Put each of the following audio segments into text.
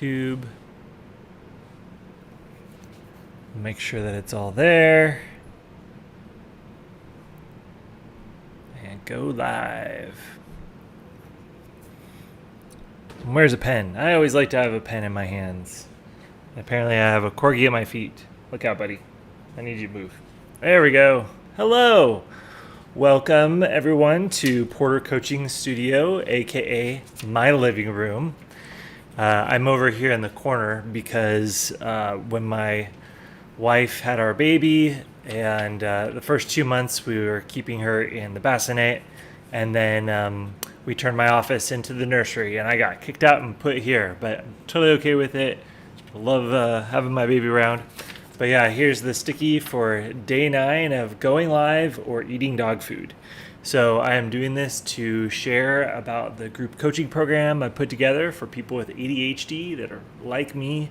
YouTube. Make sure that it's all there. And go live. Where's a pen? I always like to have a pen in my hands. Apparently I have a corgi at my feet. Look out, buddy. I need you to move. There we go. Hello. Welcome, everyone, to Porter Coaching Studio, aka my living room. I'm over here in the corner because when my wife had our baby, and the first 2 months we were keeping her in the bassinet, and then we turned my office into the nursery, and I got kicked out and put here, but I'm totally okay with it. Love having my baby around. But yeah, here's the sticky for day 9 of going live or eating dog food. So I am doing this to share about the group coaching program I put together for people with ADHD that are like me.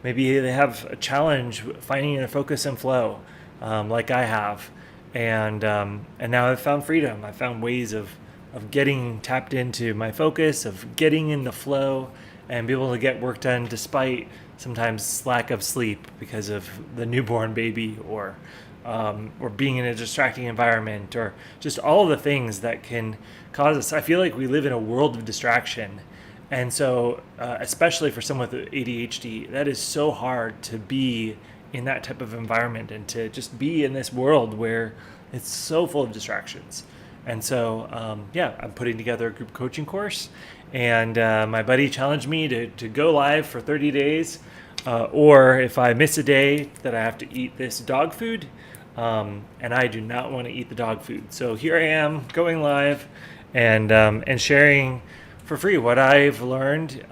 Maybe they have a challenge finding their focus and flow, like I have. And now I've found freedom. I found ways of getting tapped into my focus, of getting in the flow, and be able to get work done despite sometimes lack of sleep because of the newborn baby, or being in a distracting environment, or just all the things that can cause us. I feel like we live in a world of distraction. And so, especially for someone with ADHD, that is so hard to be in that type of environment and to just be in this world where it's so full of distractions. And so, I'm putting together a group coaching course, and my buddy challenged me to go live for 30 days, or if I miss a day, that I have to eat this dog food, and I do not want to eat the dog food. So here I am going live and sharing for free what I've learned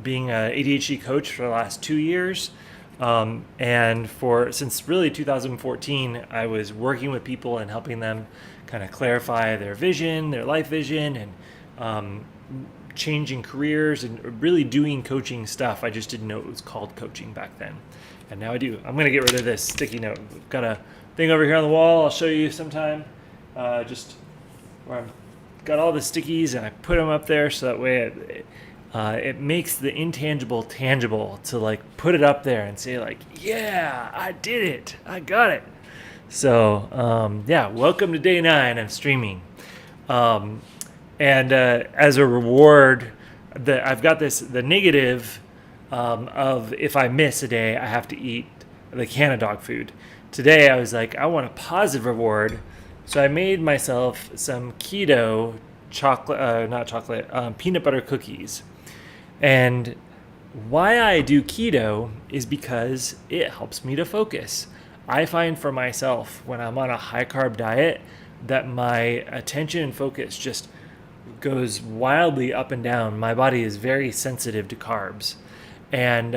being an ADHD coach for the last 2 years. And since really 2014, I was working with people and helping them kind of clarify their vision, their life vision, and changing careers and really doing coaching stuff. I just didn't know it was called coaching back then. And now I do. I'm going to get rid of this sticky note. I've got a thing over here on the wall. I'll show you sometime, just where I've got all the stickies, and I put them up there so that way it makes the intangible tangible, to like put it up there and say like, yeah, I did it. I got it. So, welcome to day 9 of streaming. And as a reward, I've got the negative of if I miss a day, I have to eat the can of dog food. Today, I was like, I want a positive reward. So I made myself some keto peanut butter cookies. And why I do keto is because it helps me to focus. I find for myself, when I'm on a high carb diet, that my attention and focus just goes wildly up and down. My body is very sensitive to carbs. And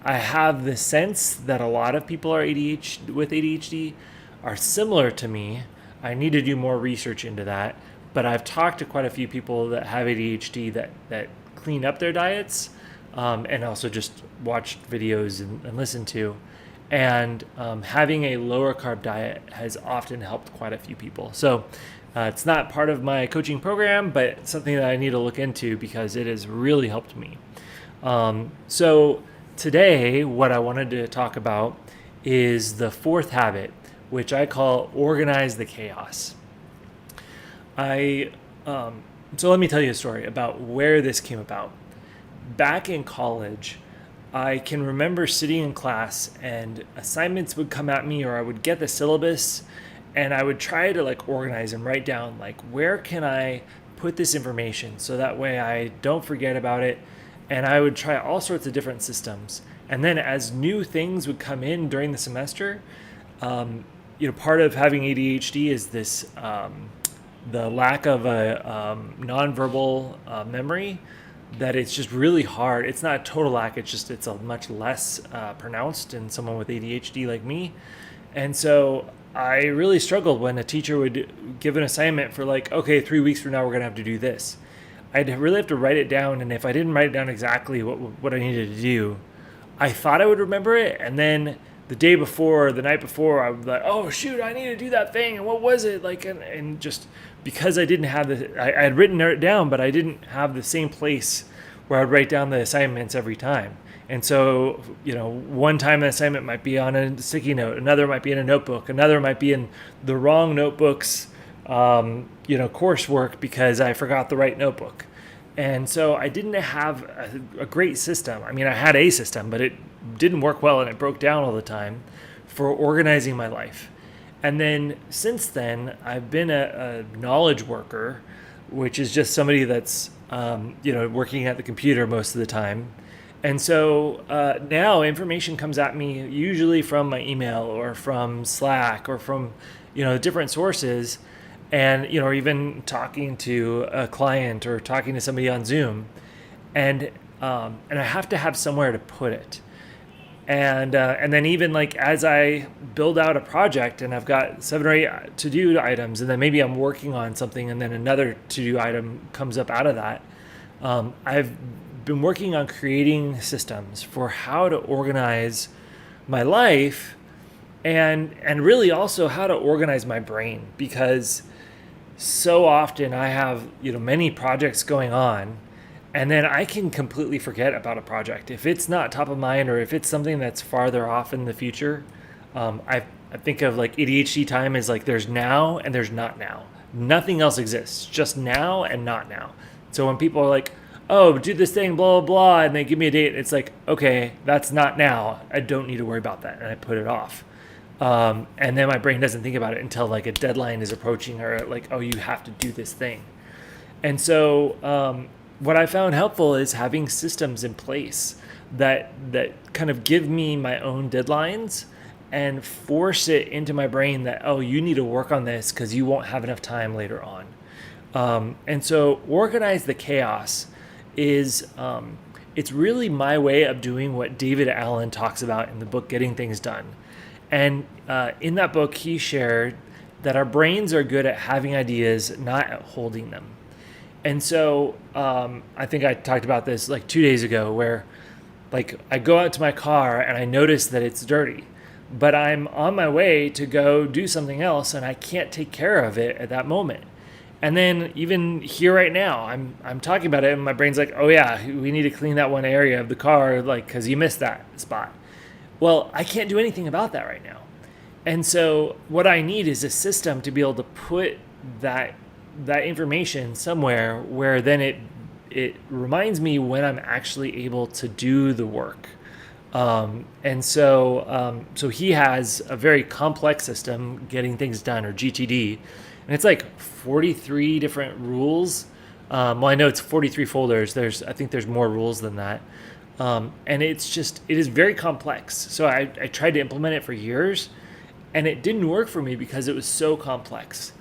I have the sense that a lot of people with ADHD are similar to me. I need to do more research into that. But I've talked to quite a few people that have ADHD that clean up their diets, and also just watched videos and listened to. And having a lower carb diet has often helped quite a few people. So it's not part of my coaching program, but it's something that I need to look into because it has really helped me. So today, what I wanted to talk about is the 4th habit, which I call organize the chaos. So let me tell you a story about where this came about. Back in college, I can remember sitting in class and assignments would come at me, or I would get the syllabus and I would try to like organize and write down like, where can I put this information so that way I don't forget about it. And I would try all sorts of different systems. And then as new things would come in during the semester, part of having ADHD is this, the lack of a nonverbal memory, that it's just really hard. It's not a total lack. It's a much less pronounced in someone with ADHD like me. And so I really struggled when a teacher would give an assignment for like, okay, 3 weeks from now, we're going to have to do this. I'd really have to write it down. And if I didn't write it down exactly what I needed to do, I thought I would remember it. And then the day before, the night before, I would be like, oh shoot, I need to do that thing. And what was it? Like, and just because I didn't have I had written it down, but I didn't have the same place where I'd write down the assignments every time. And so, one time an assignment might be on a sticky note, another might be in a notebook, another might be in the wrong notebook's, coursework because I forgot the right notebook. And so I didn't have a great system. I mean, I had a system, but it didn't work well and it broke down all the time for organizing my life. And then since then, I've been a knowledge worker, which is just somebody that's, working at the computer most of the time. And so now information comes at me usually from my email or from Slack or from, different sources, and, or even talking to a client or talking to somebody on Zoom. And I have to have somewhere to put it. And then even like as I build out a project and I've got 7 or 8 to-do items, and then maybe I'm working on something and then another to-do item comes up out of that, I've been working on creating systems for how to organize my life and really also how to organize my brain, because so often I have, many projects going on, and then I can completely forget about a project. If it's not top of mind or if it's something that's farther off in the future, I think of like ADHD time as like there's now and there's not now. Nothing else exists, just now and not now. So when people are like, oh, do this thing, blah, blah, blah, and they give me a date, it's like, okay, that's not now. I don't need to worry about that. And I put it off. And then my brain doesn't think about it until like a deadline is approaching, or like, oh, you have to do this thing. And so what I found helpful is having systems in place that kind of give me my own deadlines and force it into my brain that, oh, you need to work on this because you won't have enough time later on. And so organize the chaos is it's really my way of doing what David Allen talks about in the book Getting Things Done. And in that book, he shared that our brains are good at having ideas, not at holding them. And so I think I talked about this like 2 days ago, where like I go out to my car and I notice that it's dirty, but I'm on my way to go do something else and I can't take care of it at that moment. And then even here right now, I'm talking about it and my brain's like, oh yeah, we need to clean that one area of the car, like, because you missed that spot. Well, I can't do anything about that right now. And so what I need is a system to be able to put that information somewhere where then it reminds me when I'm actually able to do the work. And so he has a very complex system, Getting Things Done, or GTD, and it's like 43 different rules. Well, I know it's 43 folders. I think there's more rules than that. And it is very complex. So I tried to implement it for years and it didn't work for me because it was so complex.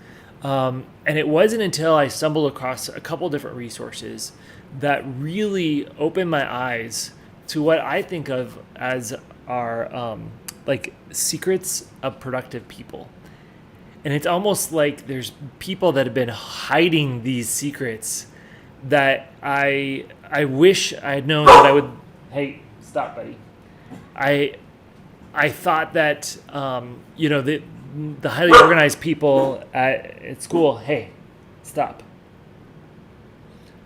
And it wasn't until I stumbled across a couple different resources that really opened my eyes to what I think of as our like secrets of productive people. And it's almost like there's people that have been hiding these secrets that I wish I had known that I would. Hey, stop, buddy. I thought that the highly organized people at school. Hey, stop.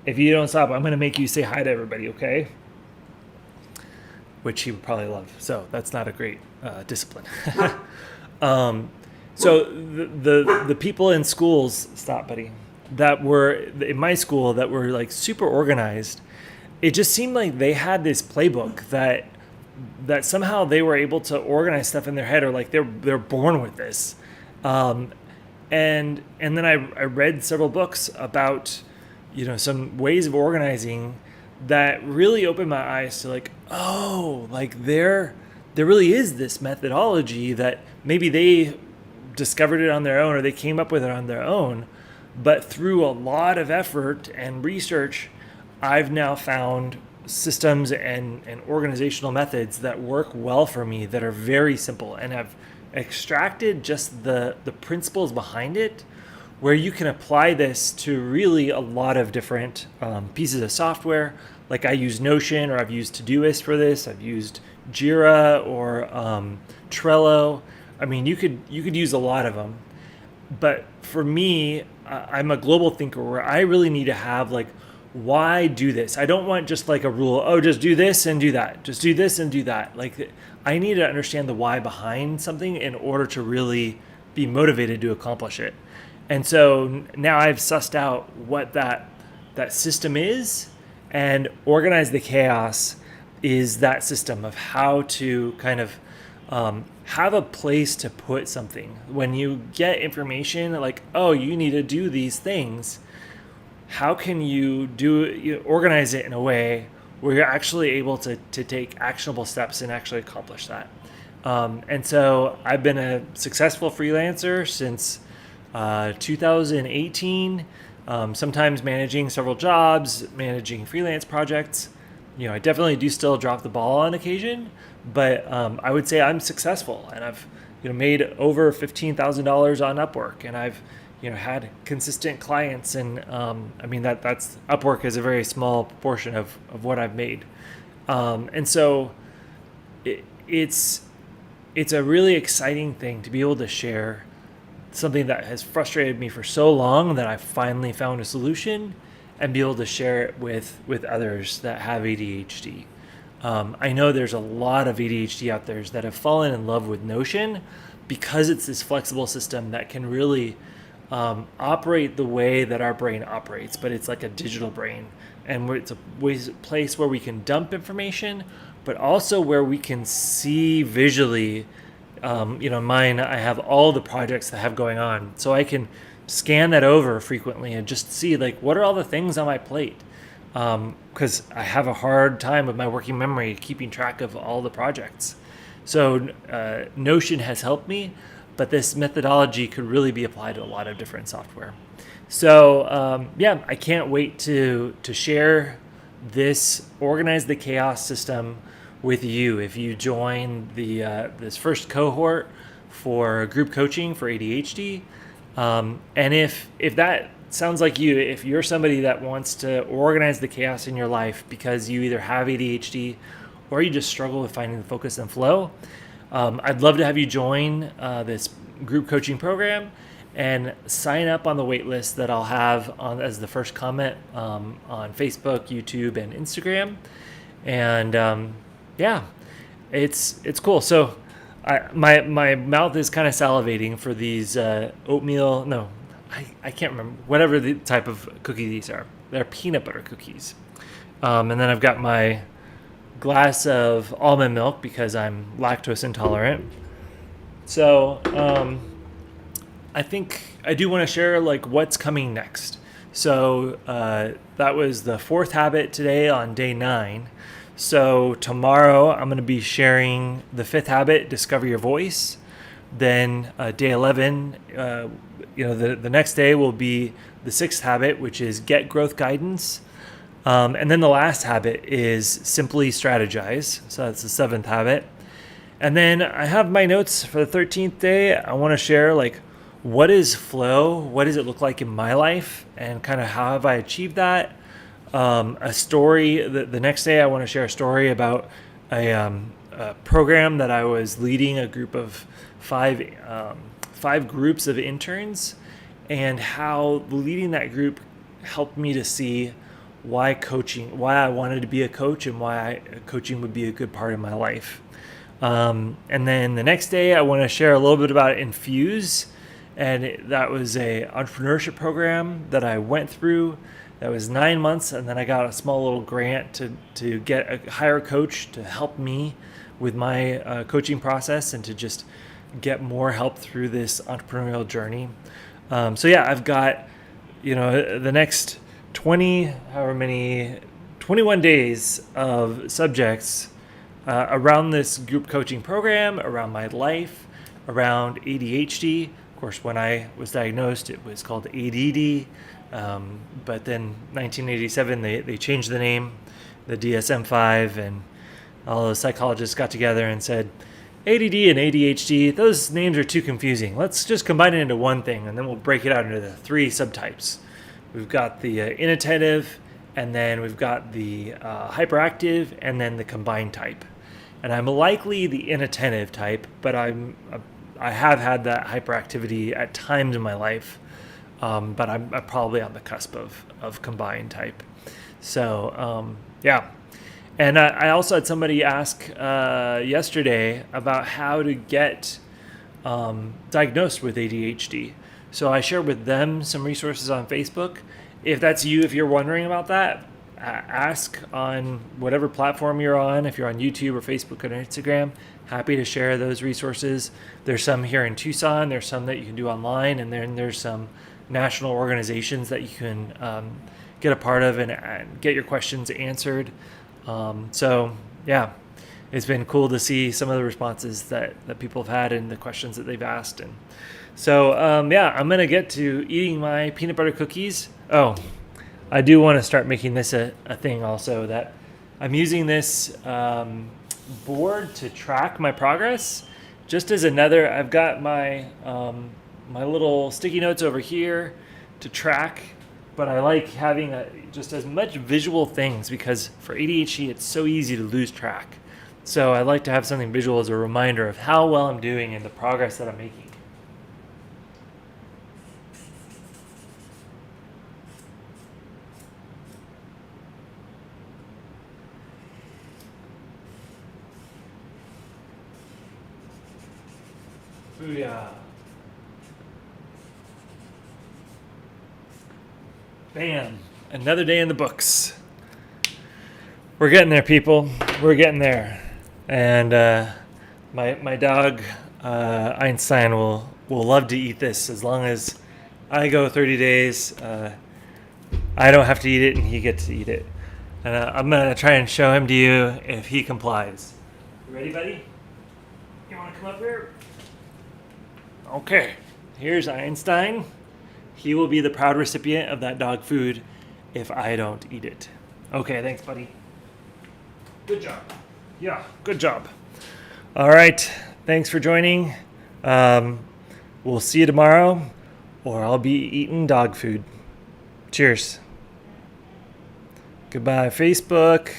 If you don't stop, I'm going to make you say hi to everybody, okay? Which he would probably love. So that's not a great discipline. So the people in schools, stop, buddy, that were in my school that were like super organized, it just seemed like they had this playbook that somehow they were able to organize stuff in their head, or like they're born with this. And then I read several books about, some ways of organizing that really opened my eyes to like, oh, like there really is this methodology that maybe they discovered it on their own or they came up with it on their own, but through a lot of effort and research, I've now found systems and organizational methods that work well for me, that are very simple, and have extracted just the principles behind it, where you can apply this to really a lot of different pieces of software. Like I use Notion, or I've used Todoist for this. I've used Jira or Trello. I mean, you could use a lot of them. But for me, I'm a global thinker where I really need to have like why do this? I don't want just like a rule, oh, just do this and do that. Just do this and do that. Like, I need to understand the why behind something in order to really be motivated to accomplish it. And so now I've sussed out what that system is, and Organize the Chaos is that system of how to kind of have a place to put something. When you get information like, oh, you need to do these things, how can you organize it in a way where you're actually able to take actionable steps and actually accomplish that? And so I've been a successful freelancer since 2018, sometimes managing several jobs, managing freelance projects. I definitely do still drop the ball on occasion, but I would say I'm successful, and I've made over $15,000 on Upwork, and I've had consistent clients, and that's Upwork is a very small portion of what I've made, and so it's a really exciting thing to be able to share something that has frustrated me for so long that I finally found a solution, and be able to share it with others that have ADHD. I know there's a lot of ADHD out there that have fallen in love with Notion because it's this flexible system that can really operate the way that our brain operates, but it's like a digital brain, and it's a place where we can dump information, but also where we can see visually. Mine, I have all the projects that I have going on, so I can scan that over frequently and just see like what are all the things on my plate, because I have a hard time with my working memory keeping track of all the projects. So Notion has helped me, but this methodology could really be applied to a lot of different software. So I can't wait to share this Organize the Chaos system with you if you join the this first cohort for group coaching for ADHD. And if that sounds like you, if you're somebody that wants to organize the chaos in your life because you either have ADHD or you just struggle with finding the focus and flow, I'd love to have you join this group coaching program and sign up on the wait list that I'll have on as the first comment on Facebook, YouTube, and Instagram. And it's cool. So my mouth is kind of salivating for these oatmeal. No, I can't remember whatever the type of cookie these are. They're peanut butter cookies. And then I've got my glass of almond milk because I'm lactose intolerant. So I think I do want to share like what's coming next. So that was the fourth habit today on day 9. So tomorrow I'm going to be sharing the 5th habit, discover your voice. Then day 11, the next day will be the 6th habit, which is get growth guidance. And then the last habit is simply strategize. So that's the 7th habit. And then I have my notes for the 13th day. I want to share like what is flow? What does it look like in my life? And kind of how have I achieved that? A story. The next day, I want to share a story about a program that I was leading, a group of five groups of interns, and how leading that group helped me to see why I wanted to be a coach, and why coaching would be a good part of my life. And then the next day, I want to share a little bit about Infuse, and that was a entrepreneurship program that I went through. That was 9 months, and then I got a small little grant to hire a coach to help me with my coaching process and to just get more help through this entrepreneurial journey. I've got the next 21 days of subjects around this group coaching program, around my life, around ADHD. Of course, when I was diagnosed, it was called ADD. But then 1987, they changed the name, the DSM-5, and all those psychologists got together and said, ADD and ADHD, those names are too confusing. Let's just combine it into one thing, and then we'll break it out into the 3 subtypes. We've got the inattentive, and then we've got the hyperactive, and then the combined type. And I'm likely the inattentive type, but I have had that hyperactivity at times in my life. But I'm probably on the cusp of combined type. So yeah. And I also had somebody ask yesterday about how to get diagnosed with ADHD. So I shared with them some resources on Facebook. If that's you, if you're wondering about that, ask on whatever platform you're on. If you're on YouTube or Facebook or Instagram, happy to share those resources. There's some here in Tucson. There's some that you can do online, and then there's some national organizations that you can get a part of and get your questions answered. So yeah, it's been cool to see some of the responses that people have had and the questions that they've asked. And so yeah, I'm going to get to eating my peanut butter cookies. Oh, I do want to start making this a thing also, that I'm using this board to track my progress. Just as another, I've got my my little sticky notes over here to track, but I like having just as much visual things, because for ADHD it's so easy to lose track. So I like to have something visual as a reminder of how well I'm doing and the progress that I'm making. Booyah. Bam. Another day in the books. We're getting there, people. We're getting there. And my dog, Einstein, will love to eat this as long as I go 30 days. I don't have to eat it, and he gets to eat it. And I'm going to try and show him to you if he complies. You ready, buddy? You want to come up here? Okay, here's Einstein. He will be the proud recipient of that dog food if I don't eat it. Okay, thanks, buddy. Good job. Yeah, good job. All right, thanks for joining. We'll see you tomorrow, or I'll be eating dog food. Cheers. Goodbye, Facebook.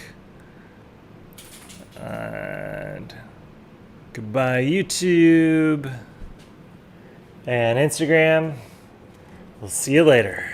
And goodbye, YouTube. And Instagram. We'll see you later.